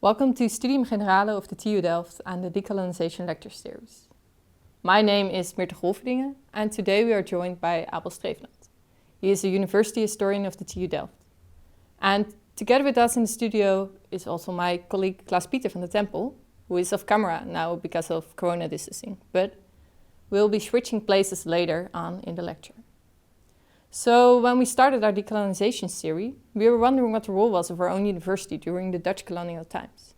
Welcome to Studium Generale of the TU Delft and the Decolonisation lecture series. My name is Mirte Golverdingen and today we are joined by Abel Streefland. He is a university historian of the TU Delft. And together with us in the studio is also my colleague Klaus-Pieter van der Tempel, who is off camera now because of corona distancing, but we'll be switching places later on in the lecture. So when we started our decolonisation series, we were wondering what the role was of our own university during the Dutch colonial times.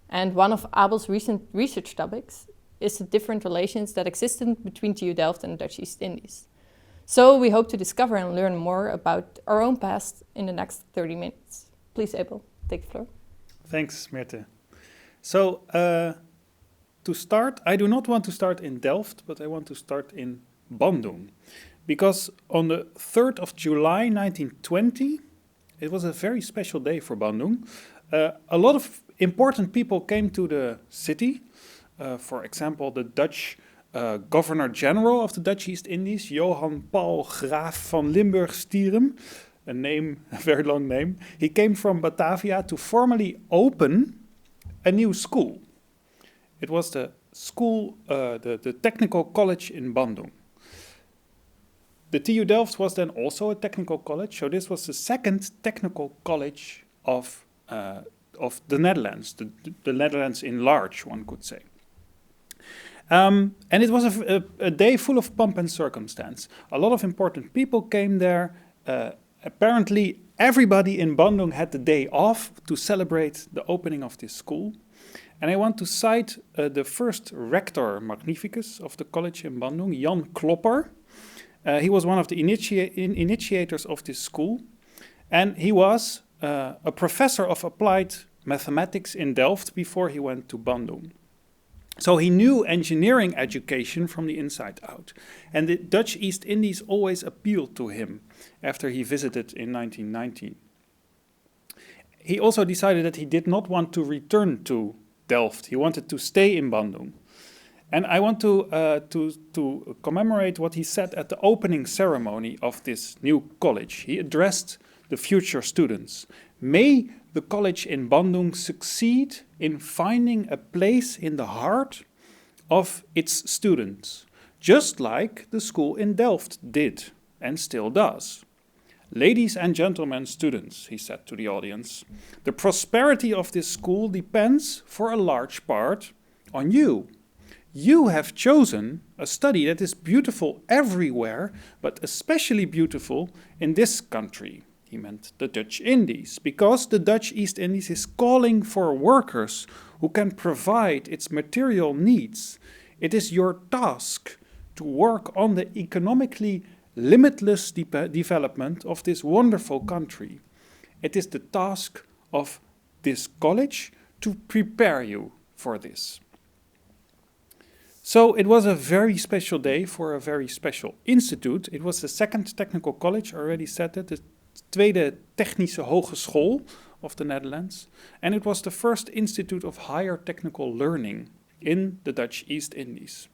And one of Abel's recent research topics is the different relations that existed between TU Delft and the Dutch East Indies. So we hope to discover and learn more about our own past in the next 30 minutes. Please, Abel, take the floor. Thanks, Mirte. So, to start, I do not want to start in Delft, but I want to start in Bandung. Because on the 3rd of July 1920, it was a very special day for Bandung. A lot of important people came to the city. For example, the Dutch Governor General of the Dutch East Indies, Johan Paul Graaf van Limburg-Stirum, a very long name. He came from Batavia to formally open a new school. It was the school, the Technical College in Bandung. The TU Delft was then also a technical college, so this was the second technical college of the Netherlands, the Netherlands in large, one could say. And it was a day full of pomp and circumstance. A lot of important people came there. Apparently, everybody in Bandung had the day off to celebrate the opening of this school. And I want to cite the first rector magnificus of the college in Bandung, Jan Klopper. He was one of the initiators of this school, and he was a professor of applied mathematics in Delft before he went to Bandung. So he knew engineering education from the inside out, and the Dutch East Indies always appealed to him after he visited in 1919. He also decided that he did not want to return to Delft. He wanted to stay in Bandung. And I want to commemorate what he said at the opening ceremony of this new college. He addressed the future students. May the college in Bandung succeed in finding a place in the heart of its students, just like the school in Delft did and still does. Ladies and gentlemen students, he said to the audience, the prosperity of this school depends for a large part on you. You have chosen a study that is beautiful everywhere, but especially beautiful in this country. He meant the Dutch Indies, because the Dutch East Indies is calling for workers who can provide its material needs. It is your task to work on the economically limitless development of this wonderful country. It is the task of this college to prepare you for this. So it was a very special day for a very special institute. It was the second technical college, I already said that, the tweede technische hogeschool of the Netherlands. And it was the first institute of higher technical learning in the Dutch East Indies.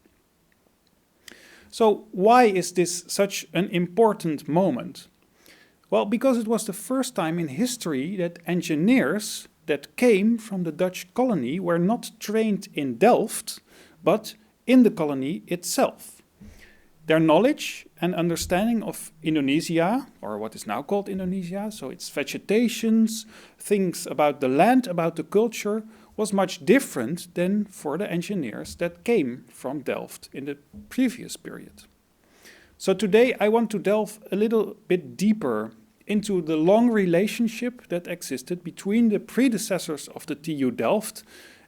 So why is this such an important moment? Well, because it was the first time in history that engineers that came from the Dutch colony were not trained in Delft, but in the colony itself. Their knowledge and understanding of Indonesia, or what is now called Indonesia, so its vegetations, things about the land, about the culture, was much different than for the engineers that came from Delft in the previous period. So today I want to delve a little bit deeper into the long relationship that existed between the predecessors of the TU Delft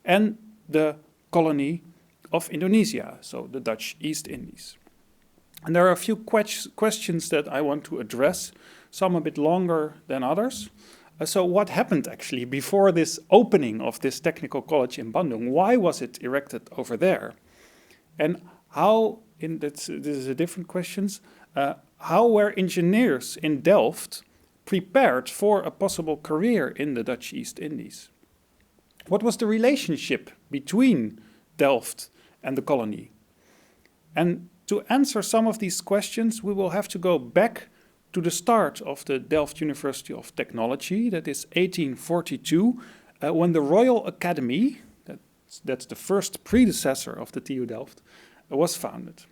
and the colony of Indonesia, so the Dutch East Indies. And there are a few questions that I want to address, some a bit longer than others. So what happened actually before this opening of this technical college in Bandung? Why was it erected over there? And how, this is a different question, how were engineers in Delft prepared for a possible career in the Dutch East Indies? What was the relationship between Delft and the colony? And to answer some of these questions, we will have to go back to the start of the Delft University of Technology, that is 1842, when the Royal Academy, that's the first predecessor of the TU Delft, was founded.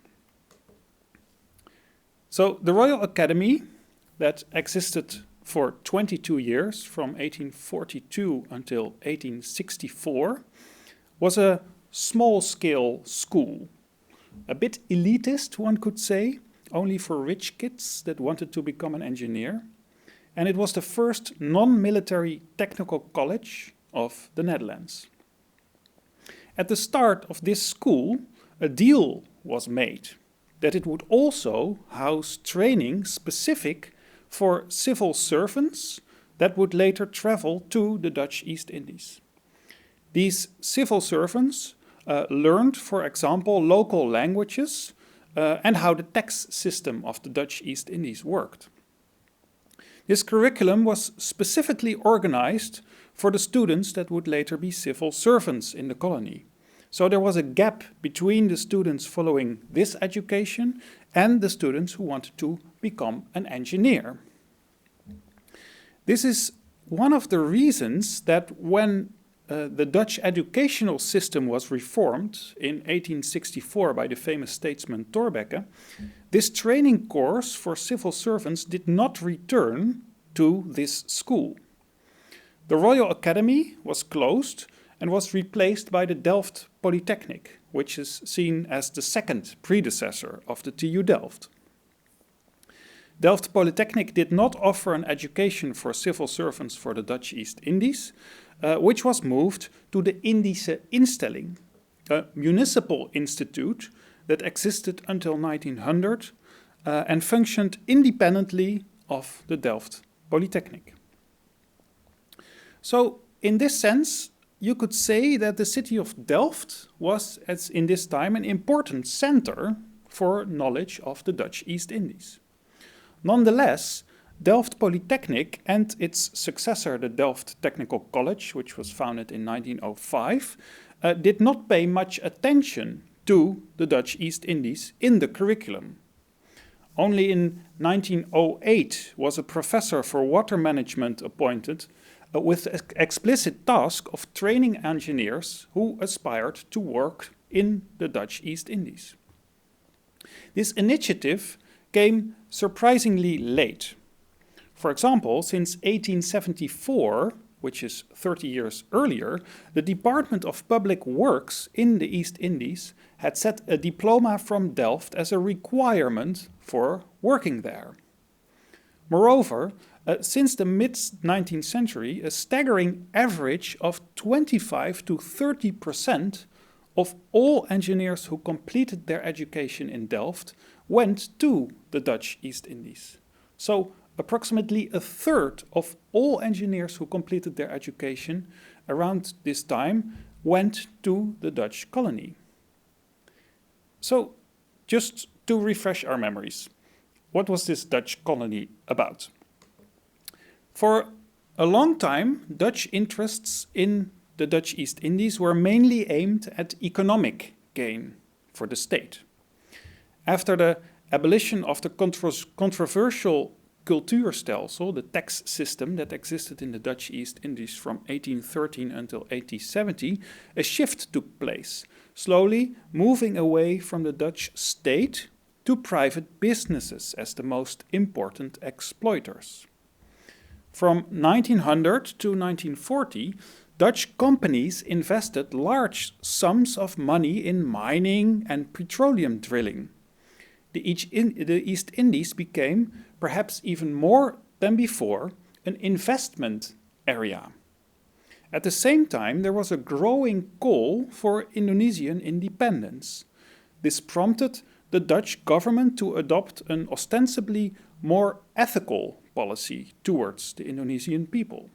So the Royal Academy, that existed for 22 years, from 1842 until 1864, was a small-scale school. A bit elitist, one could say, only for rich kids that wanted to become an engineer. And it was the first non-military technical college of the Netherlands. At the start of this school, a deal was made that it would also house training specific for civil servants that would later travel to the Dutch East Indies. These civil servants learned, for example, local languages and how the tax system of the Dutch East Indies worked. This curriculum was specifically organized for the students that would later be civil servants in the colony. So there was a gap between the students following this education and the students who wanted to become an engineer. This is one of the reasons that when the Dutch educational system was reformed in 1864 by the famous statesman Thorbecke, this training course for civil servants did not return to this school. The Royal Academy was closed and was replaced by the Delft Polytechnic, which is seen as the second predecessor of the TU Delft. Delft Polytechnic did not offer an education for civil servants for the Dutch East Indies, which was moved to the Indische Instelling, a municipal institute that existed until 1900 and functioned independently of the Delft Polytechnic. So, in this sense, you could say that the city of Delft was, as in this time, an important center for knowledge of the Dutch East Indies. Nonetheless, Delft Polytechnic and its successor, the Delft Technical College, which was founded in 1905, did not pay much attention to the Dutch East Indies in the curriculum. Only in 1908 was a professor for water management appointed with the explicit task of training engineers who aspired to work in the Dutch East Indies. This initiative came surprisingly late. For example, since 1874, which is 30 years earlier, the Department of Public Works in the East Indies had set a diploma from Delft as a requirement for working there. Moreover, since the mid-19th century, a staggering average of 25 to 30% of all engineers who completed their education in Delft went to the Dutch East Indies. So approximately a third of all engineers who completed their education around this time went to the Dutch colony. So just to refresh our memories, what was this Dutch colony about? For a long time, Dutch interests in the Dutch East Indies were mainly aimed at economic gain for the state. After the abolition of the controversial cultuurstelsel, the tax system that existed in the Dutch East Indies from 1813 until 1870, a shift took place, slowly moving away from the Dutch state to private businesses as the most important exploiters. From 1900 to 1940, Dutch companies invested large sums of money in mining and petroleum drilling. The East Indies became, perhaps even more than before, an investment area. At the same time, there was a growing call for Indonesian independence. This prompted the Dutch government to adopt an ostensibly more ethical policy towards the Indonesian people.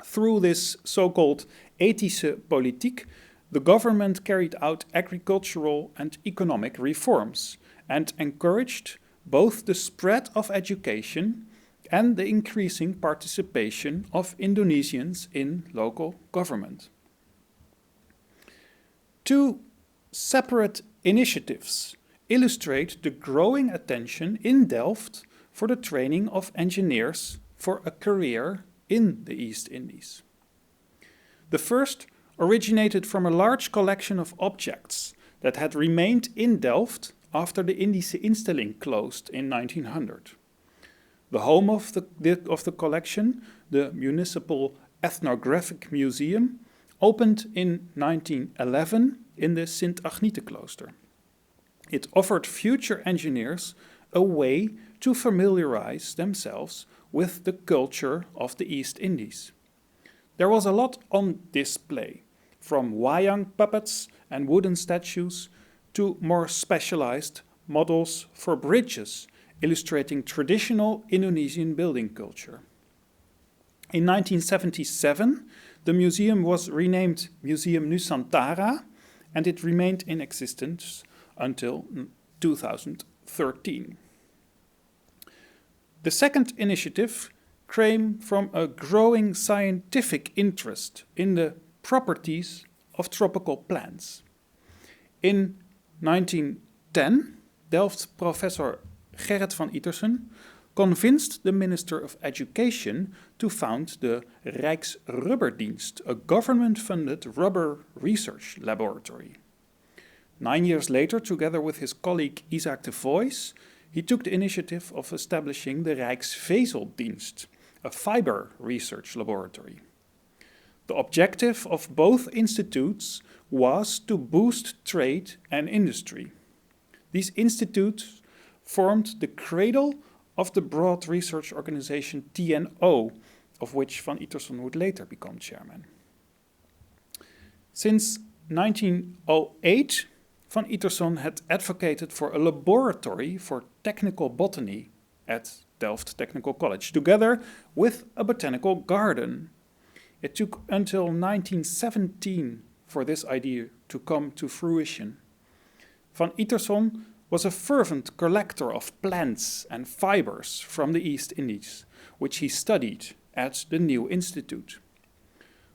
Through this so-called ethische politiek, the government carried out agricultural and economic reforms and encouraged both the spread of education and the increasing participation of Indonesians in local government. Two separate initiatives illustrate the growing attention in Delft for the training of engineers for a career in the East Indies. The first originated from a large collection of objects that had remained in Delft after the Indische Instelling closed in 1900. The home of the collection, the Municipal Ethnographic Museum, opened in 1911 in the Sint Agnietenklooster. It offered future engineers a way to familiarize themselves with the culture of the East Indies. There was a lot on display, from wayang puppets and wooden statues to more specialized models for bridges illustrating traditional Indonesian building culture. In 1977, the museum was renamed Museum Nusantara, and it remained in existence until 2013. The second initiative came from a growing scientific interest in the properties of tropical plants. In 1910, Delft's professor Gerrit van Ittersen convinced the Minister of Education to found the Rijksrubberdienst, a government-funded rubber research laboratory. 9 years later, together with his colleague Isaac de Vries, he took the initiative of establishing the Rijksvezeldienst, a fiber research laboratory. The objective of both institutes was to boost trade and industry. These institutes formed the cradle of the broad research organization TNO, of which Van Ittersen would later become chairman. Since 1908, Van Ittersen had advocated for a laboratory for technical botany at Delft Technical College, together with a botanical garden. It took until 1917 for this idea to come to fruition. Van Ittersen was a fervent collector of plants and fibers from the East Indies, which he studied at the new institute.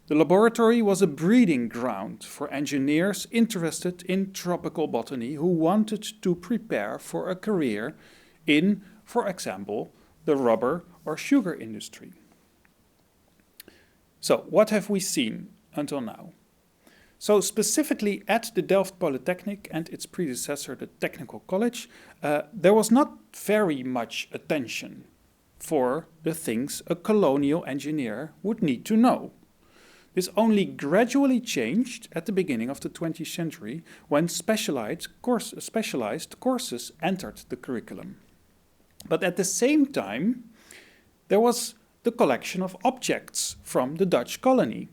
The laboratory was a breeding ground for engineers interested in tropical botany who wanted to prepare for a career in, for example, the rubber or sugar industry. So, what have we seen until now? So, specifically at the Delft Polytechnic and its predecessor, the Technical College, there was not very much attention for the things a colonial engineer would need to know. This only gradually changed at the beginning of the 20th century when specialized courses entered the curriculum. But at the same time, there was the collection of objects from the Dutch colony,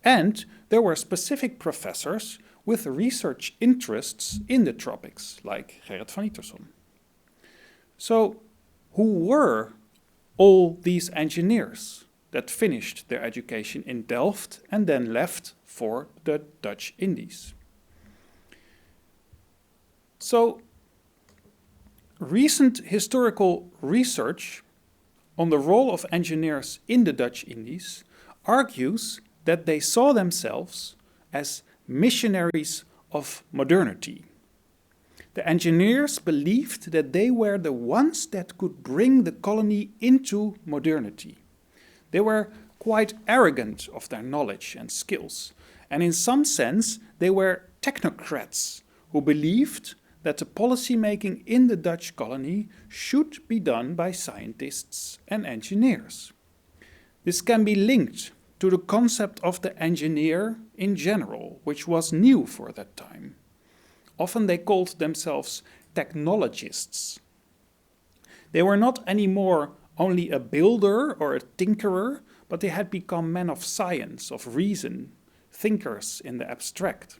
and there were specific professors with research interests in the tropics, like Gerrit van Ittersen. So, who were all these engineers that finished their education in Delft and then left for the Dutch Indies? So, recent historical research on the role of engineers in the Dutch Indies argues that they saw themselves as missionaries of modernity. The engineers believed that they were the ones that could bring the colony into modernity. They were quite arrogant of their knowledge and skills, and in some sense they were technocrats who believed that the policy making in the Dutch colony should be done by scientists and engineers. This can be linked to the concept of the engineer in general, which was new for that time. Often they called themselves technologists. They were not anymore only a builder or a tinkerer, but they had become men of science, of reason, thinkers in the abstract.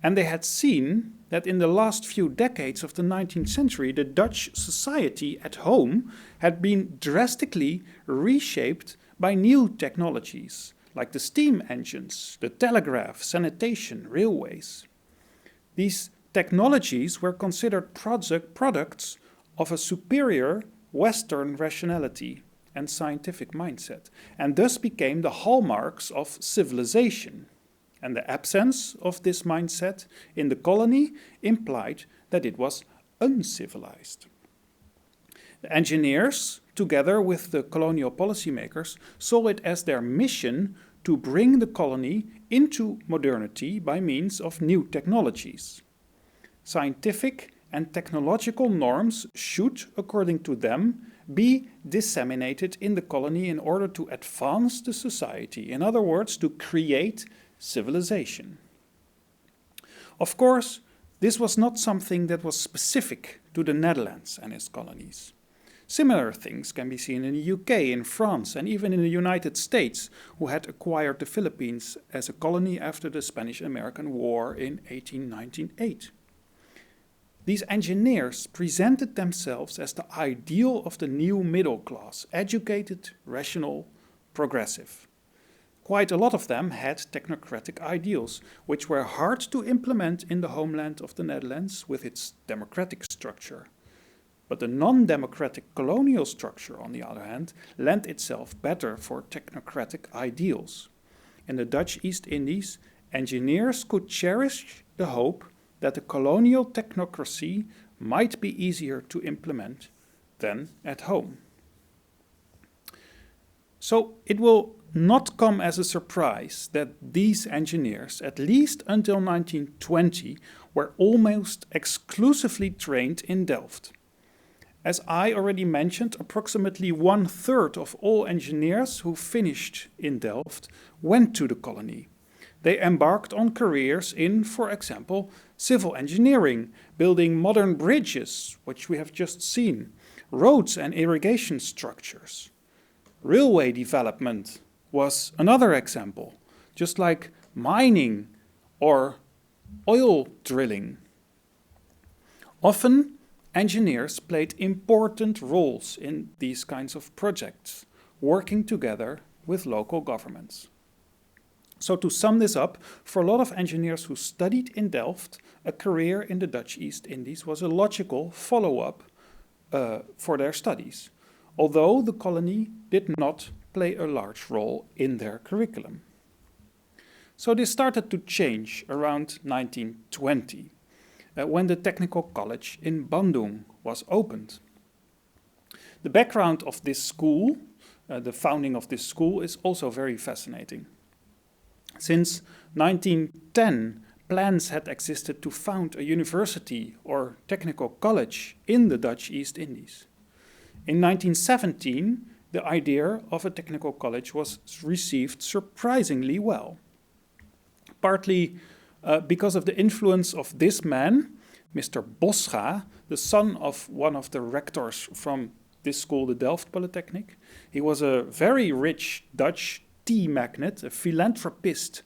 And they had seen that in the last few decades of the 19th century, the Dutch society at home had been drastically reshaped by new technologies, like the steam engines, the telegraph, sanitation, railways. These technologies were considered products of a superior Western rationality and scientific mindset, and thus became the hallmarks of civilization. And the absence of this mindset in the colony implied that it was uncivilized. The engineers, together with the colonial policymakers, saw it as their mission to bring the colony into modernity by means of new technologies. Scientific and technological norms should, according to them, be disseminated in the colony in order to advance the society, in other words, to create civilization. Of course, this was not something that was specific to the Netherlands and its colonies. Similar things can be seen in the UK, in France, and even in the United States, who had acquired the Philippines as a colony after the Spanish-American War in 1898. These engineers presented themselves as the ideal of the new middle class, educated, rational, progressive. Quite a lot of them had technocratic ideals, which were hard to implement in the homeland of the Netherlands with its democratic structure. But the non-democratic colonial structure, on the other hand, lent itself better for technocratic ideals. In the Dutch East Indies, engineers could cherish the hope that the colonial technocracy might be easier to implement than at home. So it will not come as a surprise that these engineers, at least until 1920, were almost exclusively trained in Delft. As I already mentioned, approximately 1/3 of all engineers who finished in Delft went to the colony. They embarked on careers in, for example, civil engineering, building modern bridges, which we have just seen, roads and irrigation structures. Railway development was another example, just like mining or oil drilling. Often, engineers played important roles in these kinds of projects, working together with local governments. So to sum this up, for a lot of engineers who studied in Delft, a career in the Dutch East Indies was a logical follow-up for their studies, although the colony did not play a large role in their curriculum. So this started to change around 1920, when the Technical College in Bandung was opened. The background of this school, the founding of this school, is also very fascinating. Since 1910, plans had existed to found a university or technical college in the Dutch East Indies. In 1917, the idea of a technical college was received surprisingly well. Partly because of the influence of this man, Mr. Boscha, the son of one of the rectors from this school, the Delft Polytechnic. He was a very rich Dutch tea magnate, a philanthropist,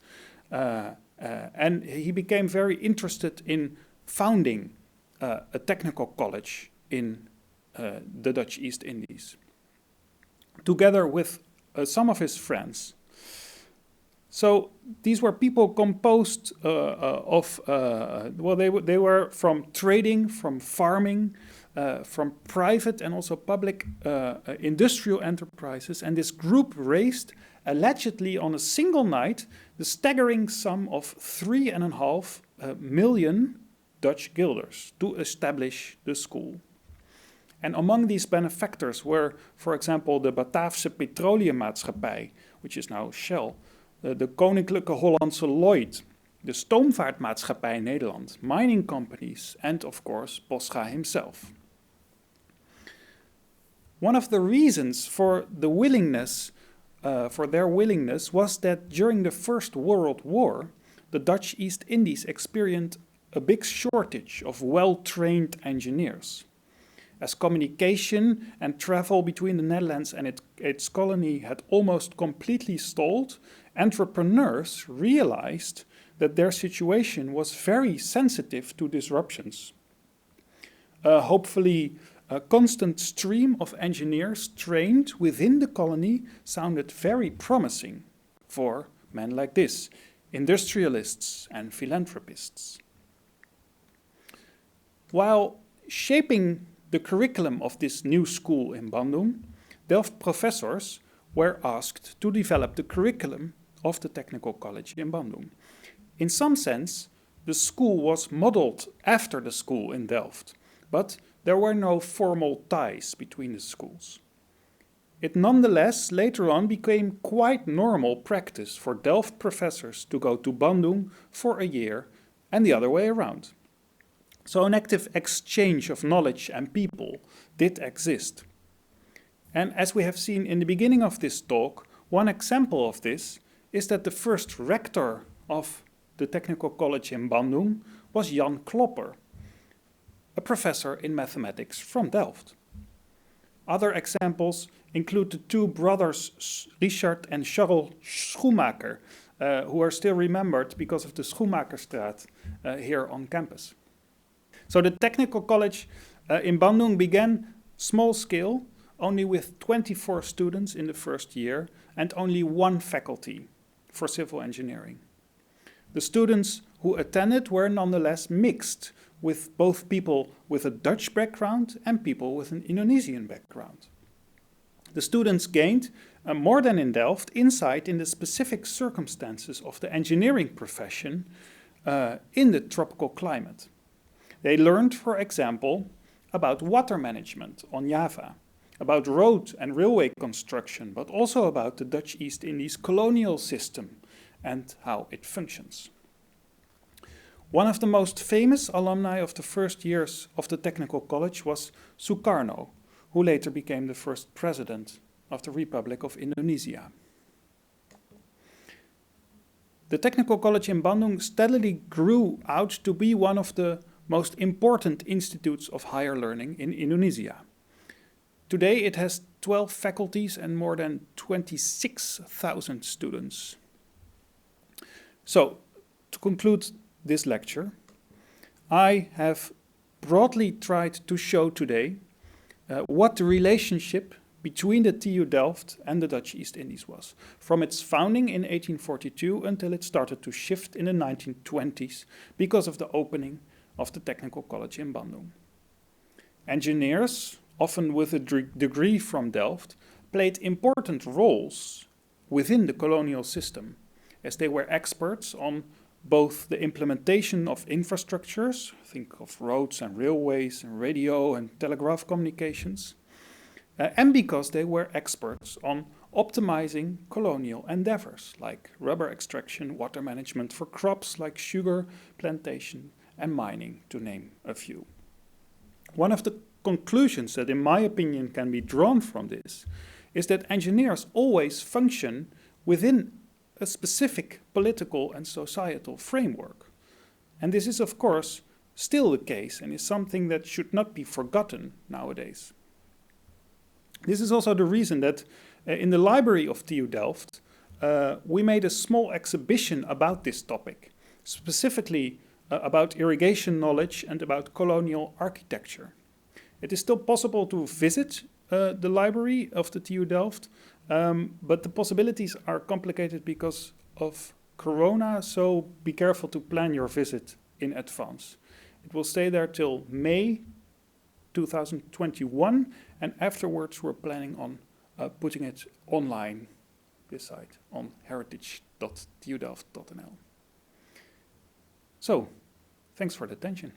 and he became very interested in founding a technical college in the Dutch East Indies, together with some of his friends. So these were people composed they were from trading, from farming, from private and also public industrial enterprises, and this group raised, allegedly on a single night, the staggering sum of 3.5 million Dutch guilders to establish the school. And among these benefactors were, for example, the Bataafse Petroleummaatschappij, which is now Shell, de Koninklijke Hollandse Lloyd, de Stoomvaartmaatschappij Nederland, mining companies, and of course Boscha himself. One of the reasons for the willingness, for their willingness, was that during the First World War, the Dutch East Indies experienced a big shortage of well-trained engineers. As communication and travel between the Netherlands and its colony had almost completely stalled, entrepreneurs realized that their situation was very sensitive to disruptions. Hopefully, a constant stream of engineers trained within the colony sounded very promising for men like this, industrialists and philanthropists. While shaping the curriculum of this new school in Bandung, Delft professors were asked to develop the curriculum of the Technical College in Bandung. In some sense, the school was modeled after the school in Delft, but there were no formal ties between the schools. it nonetheless later on became quite normal practice for Delft professors to go to Bandung for a year and the other way around. So an active exchange of knowledge and people did exist. And as we have seen in the beginning of this talk, one example of this is that the first rector of the Technical College in Bandung was Jan Klopper, a professor in mathematics from Delft. Other examples include the two brothers Richard and Charles Schoenmaker, who are still remembered because of the Schoenmakerstraat here on campus. So the Technical College in Bandung began small scale, only with 24 students in the first year and only one faculty for civil engineering. The students who attended were nonetheless mixed, with both people with a Dutch background and people with an Indonesian background. The students gained, more than in Delft, insight in the specific circumstances of the engineering profession in the tropical climate. They learned, for example, about water management on Java, about road and railway construction, but also about the Dutch East Indies colonial system and how it functions. One of the most famous alumni of the first years of the Technical College was Sukarno, who later became the first president of the Republic of Indonesia. The Technical College in Bandung steadily grew out to be one of the most important institutes of higher learning in Indonesia. Today it has 12 faculties and more than 26,000 students. So, to conclude this lecture, I have broadly tried to show today what the relationship between the TU Delft and the Dutch East Indies was, from its founding in 1842 until it started to shift in the 1920s because of the opening of the Technical College in Bandung. Engineers, often with a degree from Delft, played important roles within the colonial system, as they were experts on both the implementation of infrastructures, think of roads and railways and radio and telegraph communications, and because they were experts on optimizing colonial endeavors like rubber extraction, water management for crops like sugar plantation and mining, to name a few. One of the conclusions that, in my opinion, can be drawn from this is that engineers always function within a specific political and societal framework. And this is, of course, still the case and is something that should not be forgotten nowadays. This is also the reason that in the library of TU Delft, we made a small exhibition about this topic, specifically about irrigation knowledge and about colonial architecture. It is still possible to visit the library of the TU Delft, but the possibilities are complicated because of Corona, so be careful to plan your visit in advance. It will stay there till May 2021, and afterwards we're planning on putting it online, this site, on heritage.tudelft.nl. So, thanks for the attention.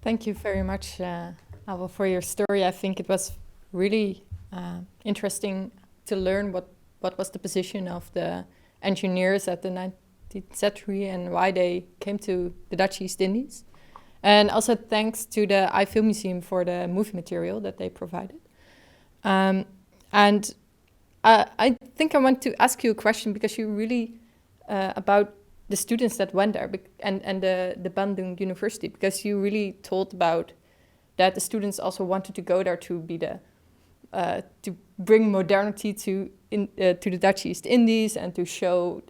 Thank you very much, Abel, for your story. I think it was really interesting to learn what was the position of the engineers at the 19th century and why they came to the Dutch East Indies. And also thanks to the Eiffel Museum for the movie material that they provided. And I think I want to ask you a question because you really, about the students that went there and the Bandung University, because you really told about that the students also wanted to go there to be to bring modernity to the Dutch East Indies and to show,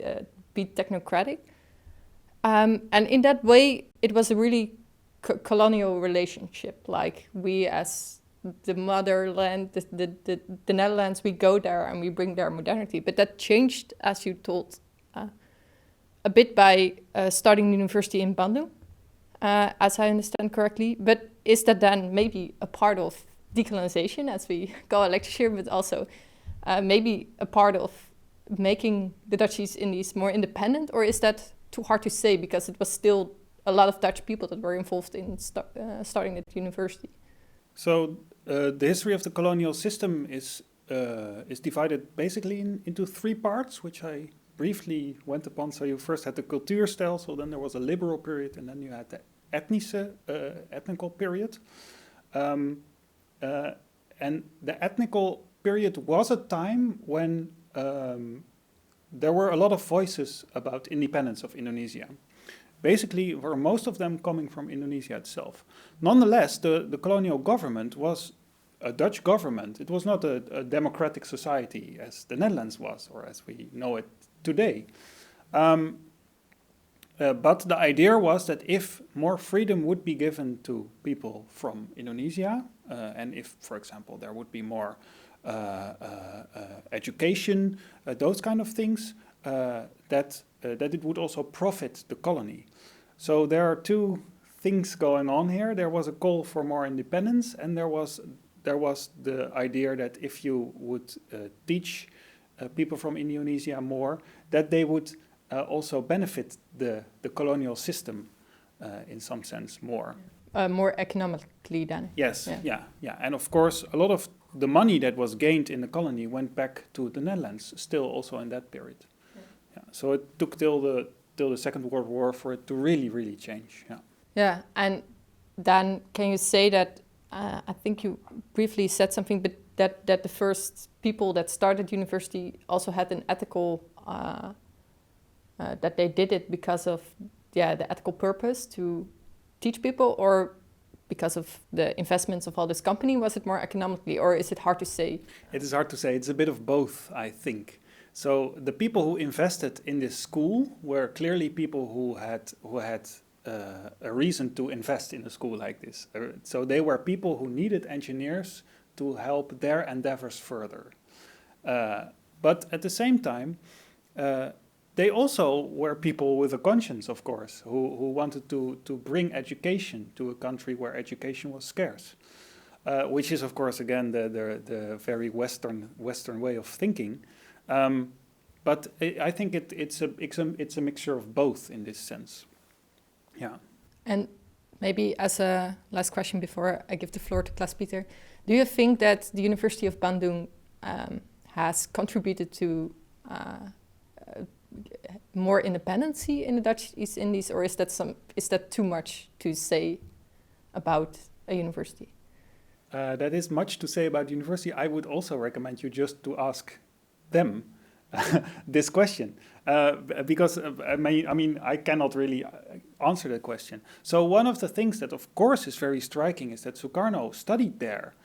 be technocratic. And in that way, it was a really colonial relationship. Like we as the motherland, the Netherlands, we go there and we bring their modernity. But that changed, as you told, a bit by starting the university in Bandung, as I understand correctly. But is that then maybe a part of decolonization, as we call a lecture here, but also maybe a part of making the Dutch East Indies more independent? Or is that too hard to say because it was still a lot of Dutch people that were involved in starting the university? So the history of the colonial system is is divided basically into three parts, which I briefly went upon. So you first had the Cultuurstijl, so then there was a liberal period, and then you had the ethnical period. And the ethnical period was a time when there were a lot of voices about independence of Indonesia. Basically, were most of them coming from Indonesia itself. Nonetheless, the colonial government was a Dutch government. It was not a democratic society as the Netherlands was, or as we know it today. But the idea was that if more freedom would be given to people from Indonesia, and if, for example, there would be more education, those kind of things, that it would also profit the colony. So there are two things going on here. There was a call for more independence, and there was the idea that if you would teach people from Indonesia more, that they would also benefit the colonial system in some sense more. More economically then. Yes, yeah. And of course, a lot of the money that was gained in the colony went back to the Netherlands, still also in that period. Yeah. So it took till the Second World War for it to really change. Yeah. Yeah, and then can you say that, I think you briefly said something, but that the first people that started university also had an ethical, that they did it because of the ethical purpose to teach people, or because of the investments of all this company? Was it more economically, or is it hard to say? It is hard to say. It's a bit of both, I think. So the people who invested in this school were clearly people who had a reason to invest in a school like this. So they were people who needed engineers to help their endeavors further. But at the same time, they also were people with a conscience, of course, who wanted to bring education to a country where education was scarce, which is, of course, again the very Western way of thinking. But I think it's a mixture of both in this sense. Yeah. And maybe as a last question before I give the floor to Klaas-Pieter, do you think that the University of Bandung has contributed to more independency in the Dutch East Indies, or is that too much to say about a university? That is much to say about university. I would also recommend you just to ask them this question, because I mean I cannot really answer that question. So one of the things that of course is very striking is that Sukarno studied there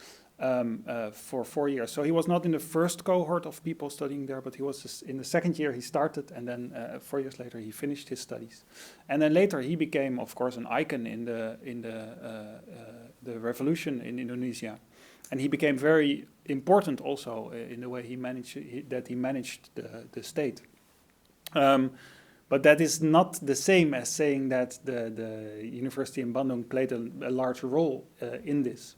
for 4 years. So he was not in the first cohort of people studying there, but he was in the second year he started, and then 4 years later he finished his studies. And then later he became, of course, an icon in the revolution in Indonesia. And he became very important also in the way he managed the state. But that is not the same as saying that the university in Bandung played a large role in this.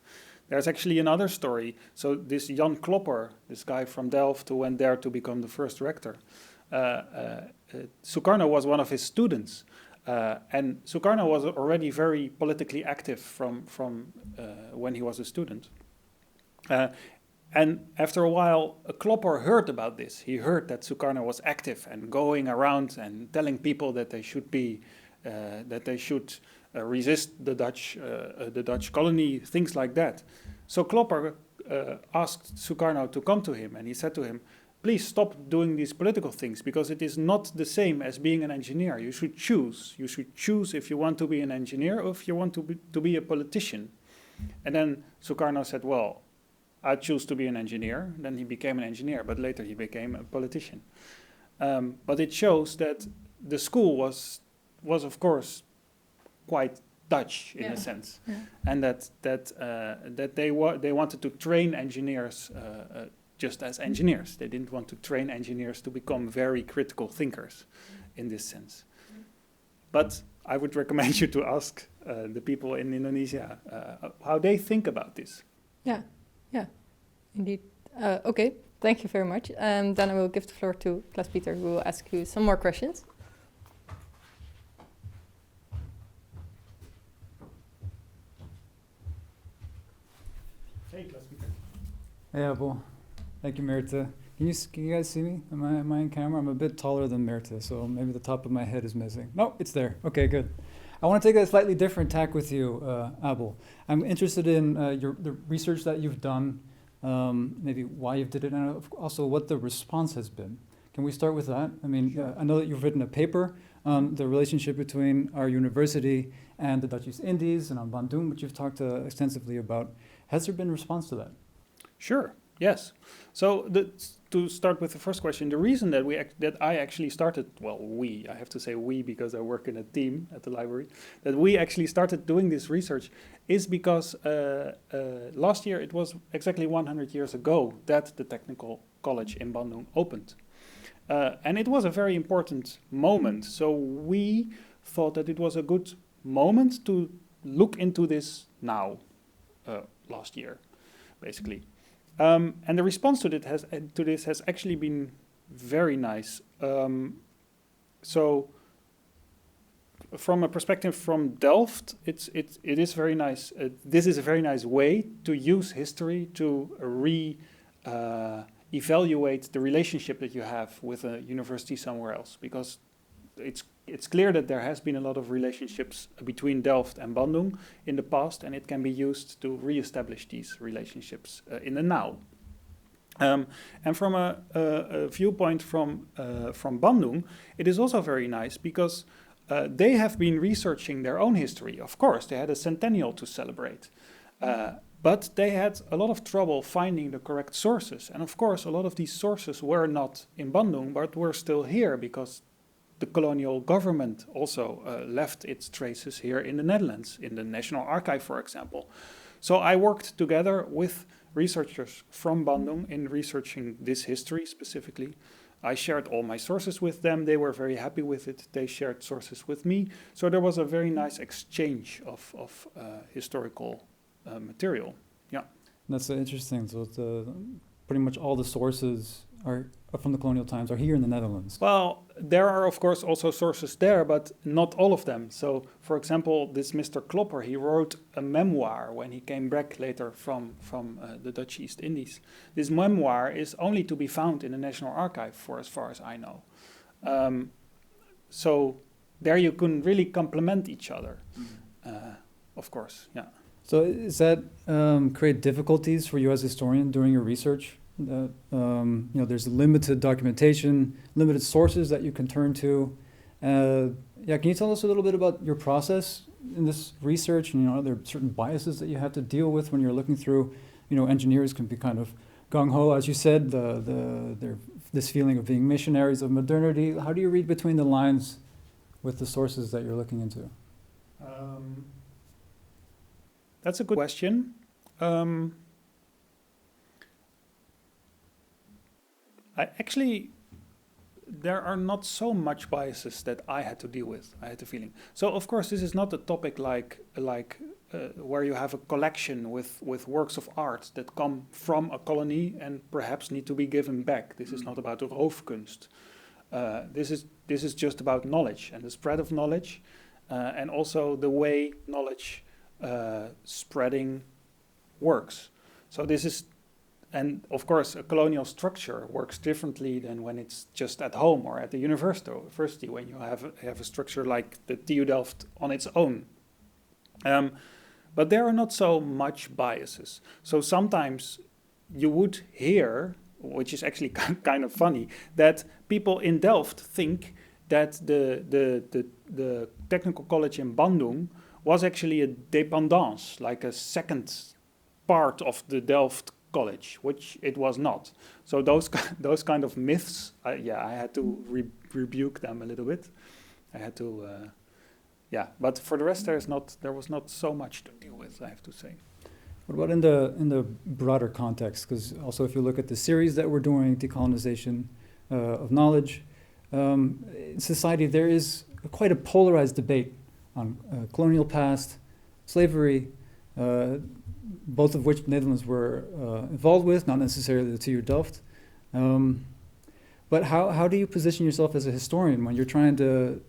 There's actually another story. So this Jan Klopper, this guy from Delft who went there to become the first rector, Sukarno was one of his students. And Sukarno was already very politically active from when he was a student. And after a while, Klopper heard about this. He heard that Sukarno was active and going around and telling people that they should resist the Dutch colony, things like that. So Klopper asked Sukarno to come to him, and he said to him, "Please stop doing these political things, because it is not the same as being an engineer. You should choose. You should choose if you want to be an engineer or if you want to be a politician." And then Sukarno said, "Well, I choose to be an engineer." Then he became an engineer, but later he became a politician. But it shows that the school was of course quite Dutch in a sense, and that they wanted to train engineers just as engineers. They didn't want to train engineers to become very critical thinkers in this sense. But I would recommend you to ask the people in Indonesia how they think about this. Yeah, indeed. Okay, thank you very much. Then I will give the floor to Klaas-Pieter, who will ask you some more questions. Hey, Klaas-Pieter. Yeah, well, Thank you, Mirta. Can you guys see me? Am I in camera? I'm a bit taller than Mirta, so maybe the top of my head is missing. No, it's there. Okay, good. I want to take a slightly different tack with you, Abel. I'm interested in the research that you've done, maybe why you did it, and also what the response has been. Can we start with that? I mean, I know that you've written a paper on the relationship between our university and the Dutch East Indies and on Bandung, which you've talked extensively about. Has there been a response to that? Sure. Yes. So to start with the first question, the reason that I actually started, I have to say we because I work in a team at the library, that we actually started doing this research is because last year it was exactly 100 years ago that the Technical College in Bandung opened. And it was a very important moment. So we thought that it was a good moment to look into this now, last year, basically. And the response to this has actually been very nice. So, from a perspective from Delft, it is very nice. This is a very nice way to use history to evaluate the relationship that you have with a university somewhere else, because it's clear that there has been a lot of relationships between Delft and Bandung in the past, and it can be used to re-establish these relationships in the now. And from a viewpoint from Bandung, it is also very nice because they have been researching their own history. Of course, they had a centennial to celebrate. But they had a lot of trouble finding the correct sources. And of course, a lot of these sources were not in Bandung, but were still here because the colonial government also left its traces here in the Netherlands, in the National Archive, for example. So I worked together with researchers from Bandung in researching this history specifically. I shared all my sources with them. They were very happy with it. They shared sources with me. So there was a very nice exchange of historical material. Yeah. That's interesting. So pretty much all the sources are from the colonial times are here in the Netherlands. Well, there are of course also sources there, but not all of them. So, for example, this Mr. Klopper, he wrote a memoir when he came back later from the Dutch East Indies. This memoir is only to be found in the National Archive, for as far as I know. So there you can really complement each other, of course. Yeah. So does that create difficulties for you as a historian during your research? There's limited documentation, limited sources that you can turn to. Can you tell us a little bit about your process in this research? And, are there certain biases that you have to deal with when you're looking through? Engineers can be kind of gung-ho, as you said, this feeling of being missionaries of modernity. How do you read between the lines with the sources that you're looking into? That's a good question. There are not so much biases that I had to deal with. I had the feeling. So of course, this is not a topic like where you have a collection with works of art that come from a colony and perhaps need to be given back. This is not about roofkunst. This is just about knowledge and the spread of knowledge, and also the way knowledge spreading works. So this is. And of course, a colonial structure works differently than when it's just at home or at the university when you have a structure like the TU Delft on its own. But there are not so much biases. So sometimes you would hear, which is actually kind of funny, that people in Delft think that the technical college in Bandung was actually a dépendance, like a second part of the Delft college, which it was not. So those kind of myths, I had to rebuke them a little bit. I had to, But for the rest, there was not so much to deal with, I have to say. What about in the broader context? Because also, if you look at the series that we're doing, Decolonization of Knowledge, in society there is quite a polarized debate on colonial past, slavery. Both of which the Netherlands were involved with, not necessarily the TU Delft. But how do you position yourself as a historian when you're trying to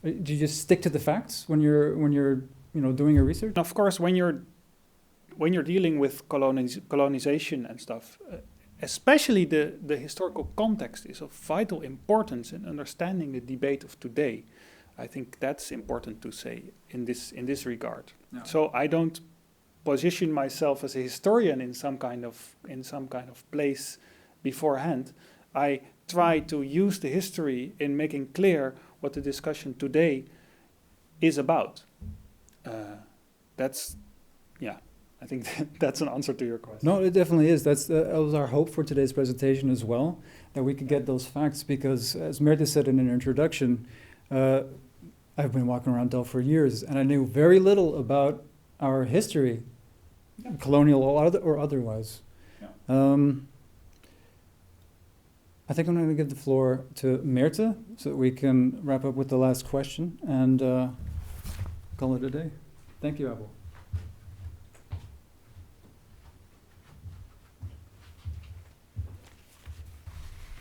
do you just stick to the facts when you're doing your research? Of course, when you're dealing with colonization and stuff, especially the historical context is of vital importance in understanding the debate of today. I think that's important to say in this regard. Yeah. So I don't position myself as a historian in some kind of place beforehand. I try to use the history in making clear what the discussion today is about. I think that's an answer to your question. No, it definitely is. That was our hope for today's presentation as well, that we could get those facts, because as Meerte said in an introduction, I've been walking around Delft for years, and I knew very little about our history, colonial or otherwise. Yeah. I think I'm going to give the floor to Meerte so that we can wrap up with the last question and call it a day. Thank you, Abel.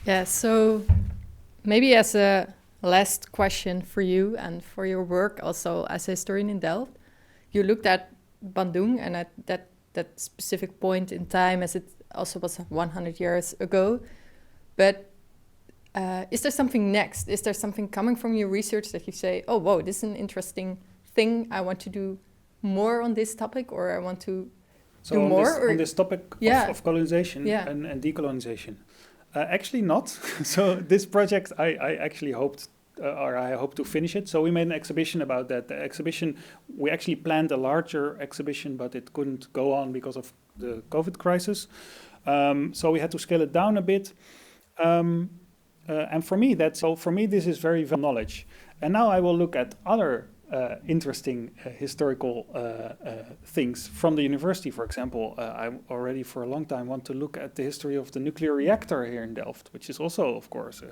Yeah, so maybe as a last question for you and for your work also as a historian in Delft, you looked at Bandung and at that specific point in time, as it also was 100 years ago. But is there something next? Is there something coming from your research that you say, oh, whoa, this is an interesting thing, I want to do more on this topic, or I want to do more? On this topic of colonization and decolonization? Actually not. So this project, I actually hoped, or I hope to finish it. So we made an exhibition about that. The exhibition, we actually planned a larger exhibition, but it couldn't go on because of the COVID crisis. So we had to scale it down a bit. And for me, this is very valuable knowledge. And now I will look at other interesting historical things from the university. For example, I already for a long time want to look at the history of the nuclear reactor here in Delft, which is also, of course,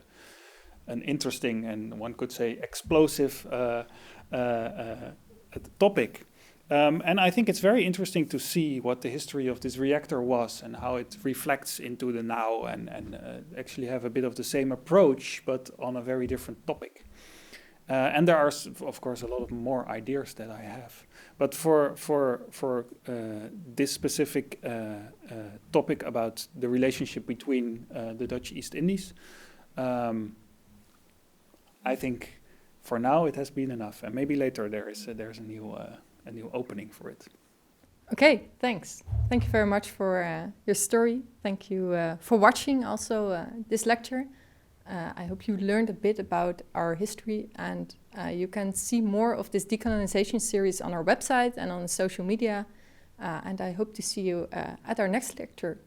an interesting and one could say explosive topic. And I think it's very interesting to see what the history of this reactor was and how it reflects into the now, and actually have a bit of the same approach, but on a very different topic. And there are, of course, a lot of more ideas that I have. But for this specific topic about the relationship between the Dutch East Indies, I think for now it has been enough. And maybe later there's a new opening for it. Okay, thanks. Thank you very much for your story. Thank you for watching also this lecture. I hope you learned a bit about our history, and you can see more of this decolonization series on our website and on social media. And I hope to see you at our next lecture.